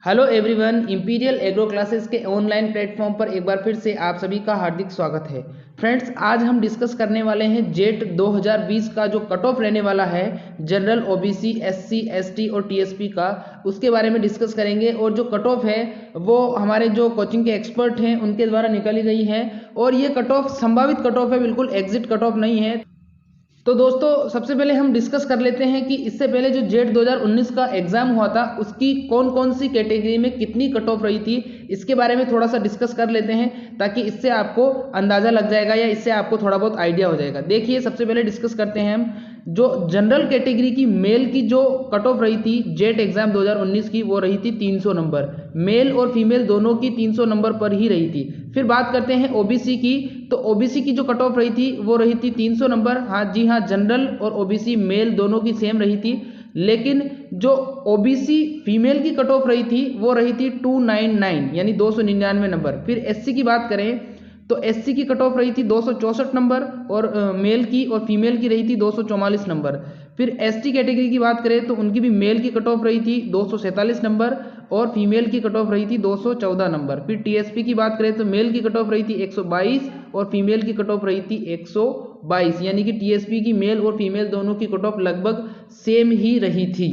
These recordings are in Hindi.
Hello everyone, imperial agro classes के ऑनलाइन प्लेटफॉर्म पर एक बार फिर से आप सभी का हार्दिक स्वागत है। फ्रेंड्स, आज हम डिस्कस करने वाले हैं जेट 2020 का जो कट ऑफ रहने वाला है जनरल, ओबीसी, एससी, एसटी और टीएसपी का, उसके बारे में डिस्कस करेंगे। और जो कट ऑफ है वो हमारे जो कोचिंग के एक्सपर्ट हैं उनके द्वारा निकाली गई है और ये कट ऑफ संभावित कट ऑफ है, बिल्कुल एग्जिट कट ऑफ नहीं है। तो दोस्तों, सबसे पहले हम डिस्कस कर लेते हैं कि इससे पहले जो जेट 2019 का एग्जाम हुआ था उसकी कौन कौन सी कैटेगरी में कितनी कट ऑफ रही थी, इसके बारे में थोड़ा सा डिस्कस कर लेते हैं ताकि इससे आपको अंदाजा लग जाएगा या इससे आपको थोड़ा बहुत आइडिया हो जाएगा। देखिए, सबसे पहले डिस्कस करते हैं हम जो जनरल कैटेगरी की मेल की जो कट ऑफ रही थी जेट एग्जाम 2019 की, वो रही थी 300 नंबर। मेल और फीमेल दोनों की 300 नंबर पर ही रही थी। फिर बात करते हैं ओबीसी की, तो ओबीसी की जो कट ऑफ रही थी वो रही थी 300 नंबर। हाँ जी हाँ, जनरल और ओबीसी मेल दोनों की सेम रही थी, लेकिन जो ओबीसी फीमेल की कट ऑफ रही थी वो रही थी 299 यानी 299 नंबर। फिर एससी की बात करें तो एससी की कट ऑफ रही थी 264 नंबर और मेल की और फीमेल की रही थी 244 नंबर। फिर एसटी कैटेगरी की बात करें तो उनकी भी मेल की कट ऑफ रही थी 247 नंबर और फीमेल की कट ऑफ रही थी 214 नंबर। फिर टीएसपी की बात करें तो मेल की कट ऑफ रही थी 122 और फीमेल की कट ऑफ रही थी 122, यानी कि टीएसपी की मेल और फीमेल दोनों की कट ऑफ लगभग सेम ही रही थी।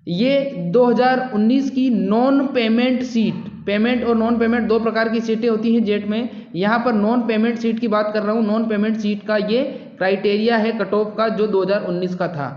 ये 2019 की नॉन पेमेंट सीट, पेमेंट और नॉन पेमेंट दो प्रकार की सीटें होती हैं जेट में। यहाँ पर नॉन पेमेंट सीट की बात कर रहा हूँ। नॉन पेमेंट सीट का ये क्राइटेरिया है कट ऑफ का जो 2019 का था।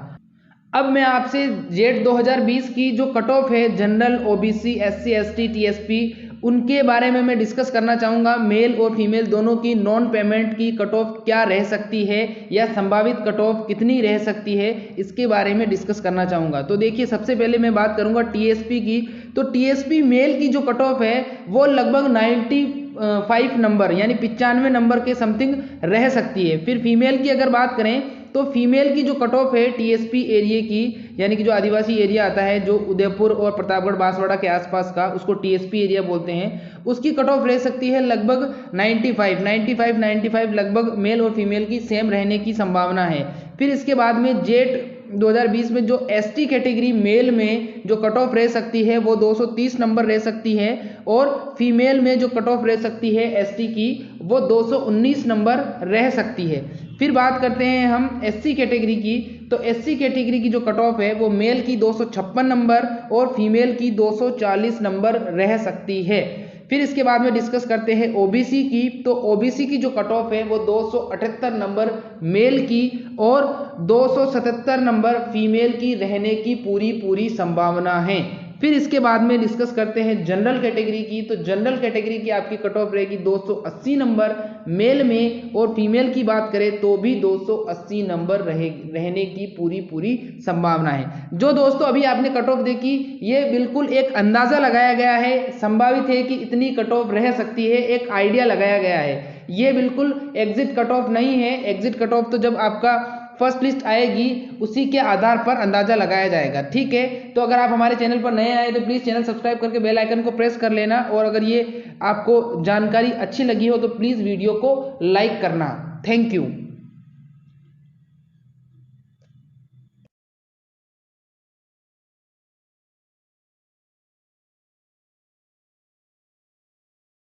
अब मैं आपसे जेट 2020 की जो कट ऑफ है general, OBC, SC, ST, TSP, उनके बारे में मैं डिस्कस करना चाहूँगा। मेल और फीमेल दोनों की नॉन पेमेंट की कट ऑफ क्या रह सकती है या संभावित कट ऑफ कितनी रह सकती है, इसके बारे में डिस्कस करना चाहूँगा। तो देखिए, सबसे पहले मैं बात करूँगा टीएसपी की। तो टीएसपी मेल की जो कट ऑफ है वो लगभग 95 नंबर यानी 95 नंबर के समथिंग रह सकती है। फिर फीमेल की अगर बात करें तो फीमेल की जो कट ऑफ है टीएसपी एरिया की, यानी कि जो आदिवासी एरिया आता है जो उदयपुर और प्रतापगढ़ बांसवाड़ा के आसपास का, उसको टीएसपी एरिया बोलते हैं, उसकी कट ऑफ रह सकती है लगभग 95 लगभग मेल और फीमेल की सेम रहने की संभावना है। फिर इसके बाद में जेट 2020 में जो एसटी कैटेगरी मेल में जो कट ऑफ रह सकती है वो 230 नंबर रह सकती है और फीमेल में जो कट ऑफ रह सकती है एसटी की वो 219 नंबर रह सकती है। फिर बात करते हैं हम एससी कैटेगरी की। तो एससी कैटेगरी की जो कट ऑफ है वो मेल की 256 नंबर और फीमेल की 240 नंबर रह सकती है। फिर इसके बाद में डिस्कस करते हैं ओबीसी की। तो ओबीसी की जो कट ऑफ है वो 278 नंबर मेल की और 277 नंबर फीमेल की रहने की पूरी संभावना है। फिर इसके बाद में डिस्कस करते हैं जनरल कैटेगरी की। तो जनरल कैटेगरी की आपकी कट ऑफ रहेगी 280 नंबर मेल में और फीमेल की बात करें तो भी 280 नंबर रहने की पूरी संभावना है। जो दोस्तों अभी आपने कट ऑफ देखी, ये बिल्कुल एक अंदाजा लगाया गया है, संभावित है कि इतनी कट ऑफ रह सकती है, एक आइडिया लगाया गया है। ये बिल्कुल एग्जिट कट ऑफ नहीं है। एग्जिट कट ऑफ तो जब आपका फर्स्ट लिस्ट आएगी उसी के आधार पर अंदाजा लगाया जाएगा, ठीक है। तो अगर आप हमारे चैनल पर नए आए तो प्लीज़ चैनल सब्सक्राइब करके बेल आइकन को प्रेस कर लेना और अगर ये आपको जानकारी अच्छी लगी हो तो प्लीज़ वीडियो को लाइक करना। Thank you.